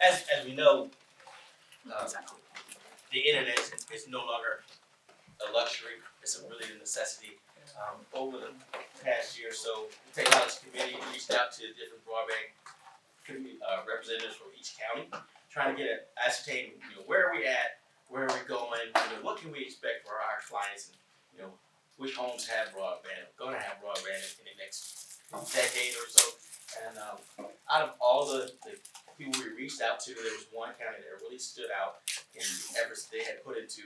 as we know, the internet is no longer a luxury, it's really a necessity. Over the past year or so, the Technology Committee reached out to different broadband representatives from each county, trying to get ascertain, where are we at, where are we going, what can we expect for our clients, and which homes have broadband, going to have broadband in the next decade or so. And out of all the people we reached out to, there was one county that really stood out in the efforts they had put into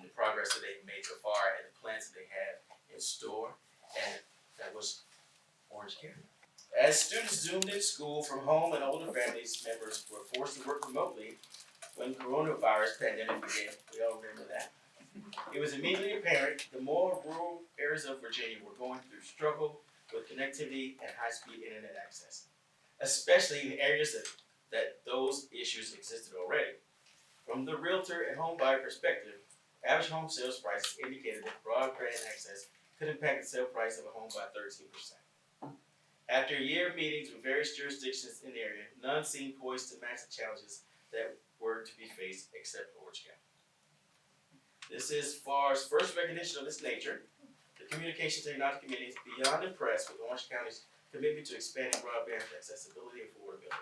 the progress that they've made so far and the plans that they had in store, and that was Orange County. As students zoomed in school from home and older families members were forced to work remotely when coronavirus pandemic began, we all remember that, it was immediately apparent the more rural areas of Virginia were going through struggle with connectivity and high-speed internet access, especially in areas that those issues existed already. From the realtor and home buyer perspective, average home sales prices indicated that broadband access could impact the sale price of a home by 13%. After a year of meetings with various jurisdictions in the area, none seemed poised to match the challenges that were to be faced except Orange County. This is FAAR's first recognition of this nature. The Communication Technology Committee is beyond impressed with Orange County's commitment to expanding broadband accessibility and affordability.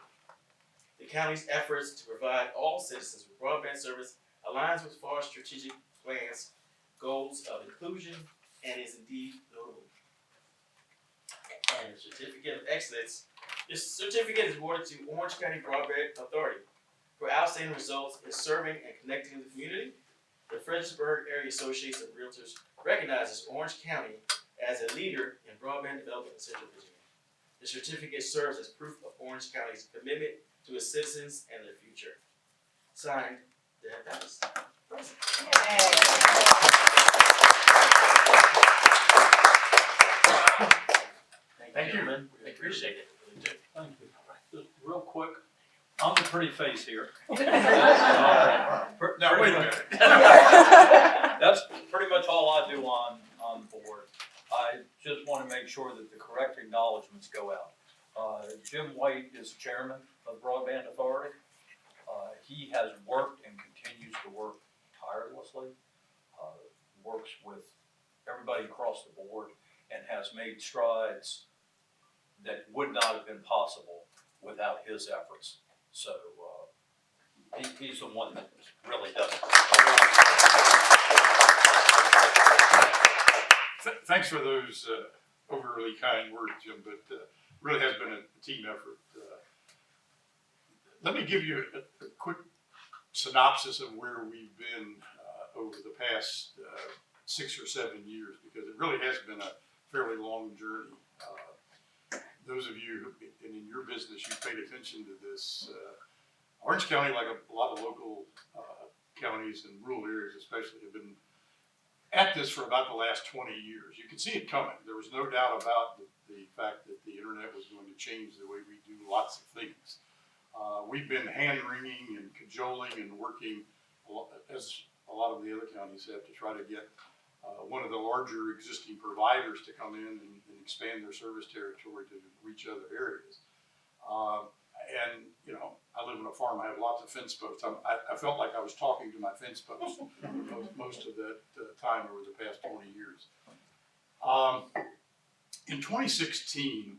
The county's efforts to provide all citizens with broadband service aligns with FAAR's strategic plans, goals of inclusion, and is indeed notable. And the Certificate of Excellence, this certificate is awarded to Orange County Broadband Authority for outstanding results in serving and connecting the community. The Fredericksburg Area Association of Realtors recognizes Orange County as a leader in broadband development in Central Virginia. The certificate serves as proof of Orange County's commitment to its citizens and their future. Signed, Deb Dallas. Thank you. Man. We appreciate it. Really do. Thank you. Just real quick, I'm the pretty face here. Now, wait a minute. That's pretty much all I do on the board. I just want to make sure that the correct acknowledgements go out. Jim White is chairman of Broadband Authority. He has worked and continues to work tirelessly, works with everybody across the board, and has made strides that would not have been possible without his efforts. So he's the one that really does it. Thanks for those overly kind words, Jim, but really has been a team effort. Let me give you a quick synopsis of where we've been over the past 6 or 7 years, because it really has been a fairly long journey. Those of you, and in your business, you've paid attention to this. Orange County, like a lot of local counties and rural areas especially, have been at this for about the last 20 years. You can see it coming. There was no doubt about the fact that the internet was going to change the way we do lots of things. We've been hand-wringing and cajoling and working, as a lot of the other counties have, to try to get one of the larger existing providers to come in and expand their service territory to reach other areas. And, I live on a farm. I have lots of fence posts. I felt like I was talking to my fence posts most of that time over the past 20 years. In 2016,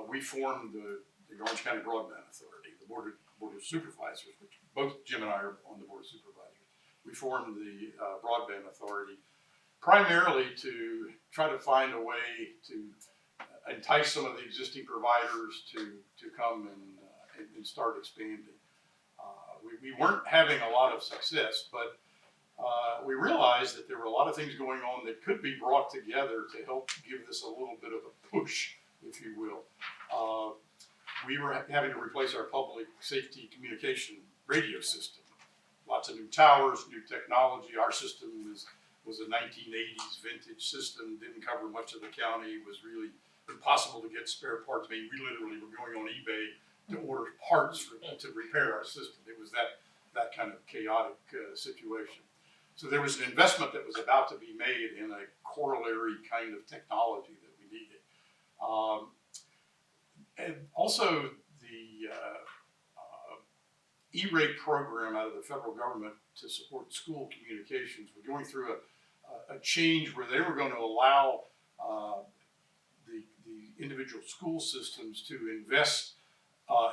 we formed the Orange County Broadband Authority, the Board of Supervisors, which both Jim and I are on the Board of Supervisors. We formed the Broadband Authority primarily to try to find a way to entice some of the existing providers to come and start expanding. We weren't having a lot of success, but we realized that there were a lot of things going on that could be brought together to help give this a little bit of a push, if you will. We were having to replace our public safety communication radio system. Lots of new towers, new technology. Our system was a 1980s vintage system, didn't cover much of the county. It was really impossible to get spare parts. I mean, we literally were going on eBay to order parts to repair our system. It was that kind of chaotic situation. So there was an investment that was about to be made in a corollary kind of technology that we needed. And also E-rate program out of the federal government to support school communications. We're going through a change where they were going to allow the individual school systems to invest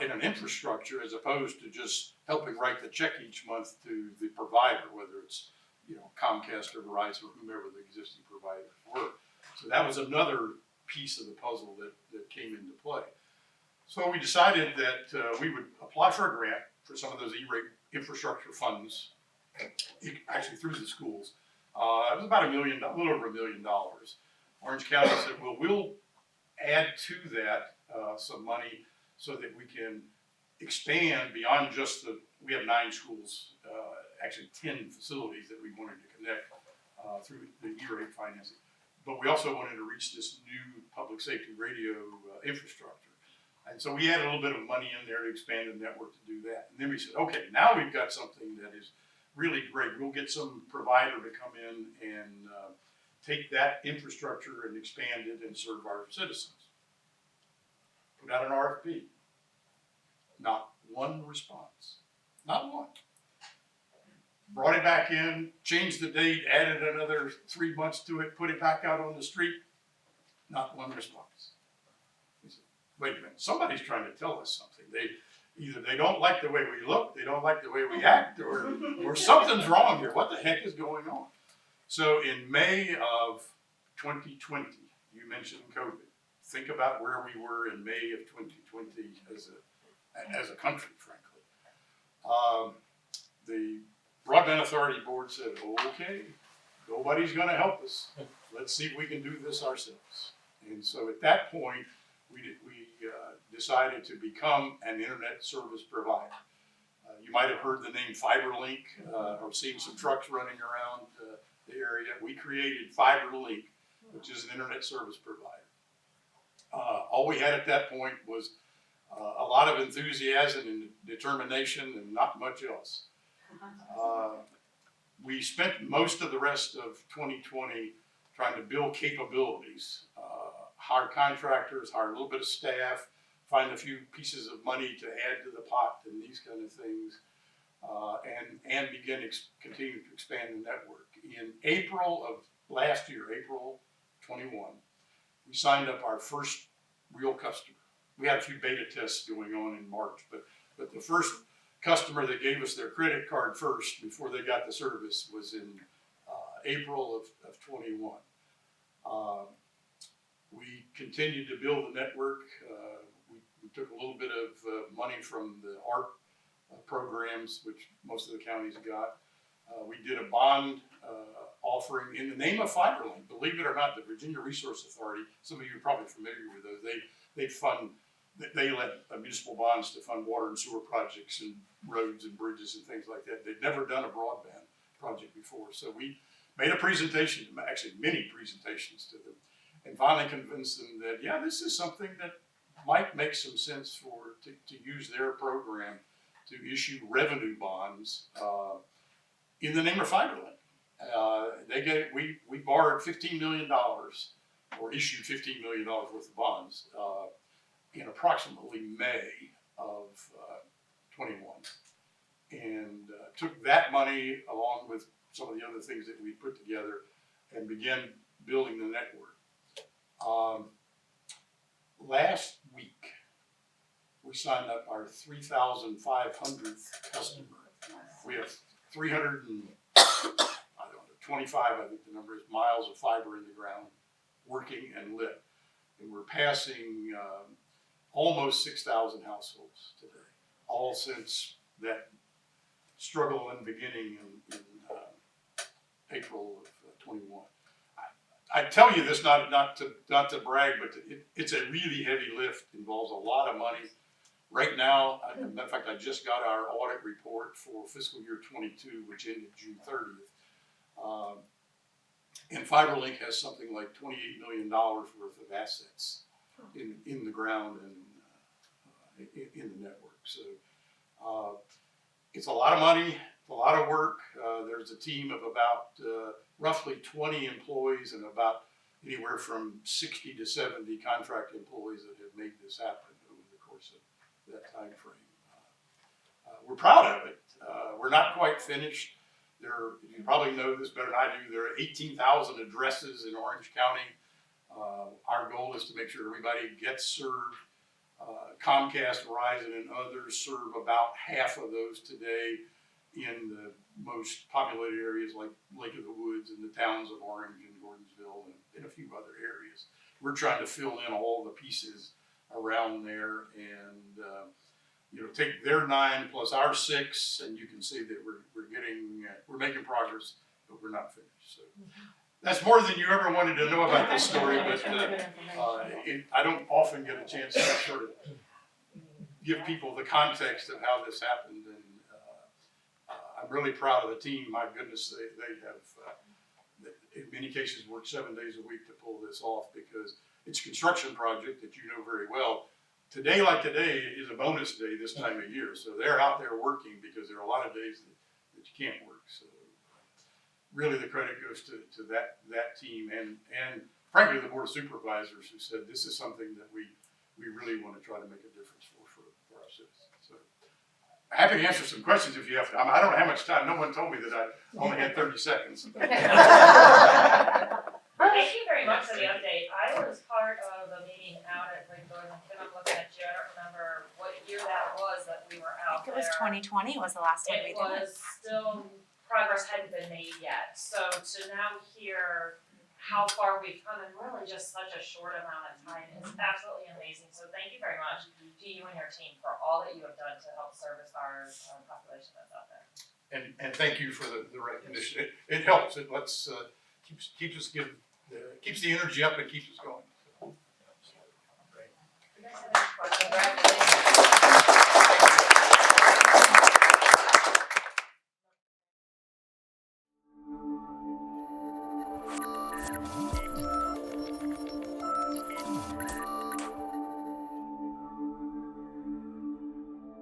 in an infrastructure as opposed to just helping write the check each month to the provider, whether it's Comcast or Verizon or whomever the existing providers were. So that was another piece of the puzzle that came into play. So we decided that we would apply for a grant for some of those E-rate infrastructure funds, actually through the schools. It was about a little over $1 million. Orange County said, well, we'll add to that some money so that we can expand beyond just we have 9 schools, actually 10 facilities that we wanted to connect through the E-rate financing. But we also wanted to reach this new public safety radio infrastructure. And so we had a little bit of money in there to expand the network to do that. And then we said, okay, now we've got something that is really great. We'll get some provider to come in and take that infrastructure and expand it and serve our citizens. Put out an RFP. Not one response. Not one. Brought it back in, changed the date, added another 3 months to it, put it back out on the street. Not one response. We said, wait a minute, somebody's trying to tell us something. Either they don't like the way we look, they don't like the way we act, or something's wrong here. What the heck is going on? So in May of 2020, you mentioned COVID. Think about where we were in May of 2020 as a country, frankly. The Broadband Authority Board said, okay, nobody's going to help us. Let's see if we can do this ourselves. And so at that point, we decided to become an internet service provider. You might have heard the name FiberLink or seen some trucks running around the area. We created FiberLink, which is an internet service provider. All we had at that point was a lot of enthusiasm and determination and not much else. We spent most of the rest of 2020 trying to build capabilities, hire contractors, hire a little bit of staff, find a few pieces of money to add to the pot and these kind of things, and continue to expand the network. In April of last year, April 21, we signed up our first real customer. We had a few beta tests going on in March, but the first customer that gave us their credit card first before they got the service was in April of 21. We continued to build the network. We took a little bit of money from the ARP programs, which most of the counties got. We did a bond offering in the name of FiberLink. Believe it or not, the Virginia Resource Authority, some of you are probably familiar with those, they let municipal bonds to fund water and sewer projects and roads and bridges and things like that. They'd never done a broadband project before. So we made a presentation, actually many presentations to them, and finally convinced them that, yeah, this is something that might make some sense to use their program to issue revenue bonds in the name of FiberLink. We borrowed $15 million or issued $15 million worth of bonds in approximately May of 21, and took that money along with some of the other things that we put together and began building the network. Last week, we signed up our 3,500th customer. We have 325, I think the number is, miles of fiber in the ground, working and lit. And we're passing almost 6,000 households today, all since that struggle and beginning in April of 21. I tell you this not to brag, but it's a really heavy lift. Involves a lot of money. Right now, as a matter of fact, I just got our audit report for fiscal year 22, which ended June 30th. And FiberLink has something like $28 million worth of assets in the ground and in the network. So it's a lot of money, it's a lot of work. There's a team of about roughly 20 employees and about anywhere from 60 to 70 contract employees that have made this happen over the course of that time frame. We're proud of quite finished. You probably know this better than I do, there are 18,000 addresses in Orange County. Our goal is to make sure everybody gets served. Comcast, Verizon, and others serve about half of those today in the most populated areas like Lake of the Woods and the towns of Orange and Gordonsville and a few other areas. We're trying to fill in all the pieces around there and, take their 9 plus our 6, and you can see that we're making progress, but we're not finished. So that's more than you ever wanted to know about this story, but I don't often get a chance to sort of give people the context of how this happened, and I'm really proud of the team. My goodness, they have, in many cases, worked 7 days a week to pull this off because it's a construction project that you know very well. Today, like today, is a bonus day this time of year, so they're out there working because there are a lot of days that you can't work. So really the credit goes to that team and frankly the Board of Supervisors who said this is something that we really want to try to make a difference for our citizens. So happy to answer some questions if you have time. I don't know how much time. No one told me that I only had 30 seconds. Thank you very much for the update. I was part of a meeting out at Realtors, and I'm looking at you, I don't remember what year that was that we were out there. It was 2020 was the last time we It did it. was still, progress hadn't been made yet, so to now hear how far we've come in really just such a short amount of time is absolutely amazing. So thank you very much to you and your team for all that you have done to help service our population that's out there. And thank you for the recognition. It helps. It lets keeps the energy up and keeps us going. You guys have any questions?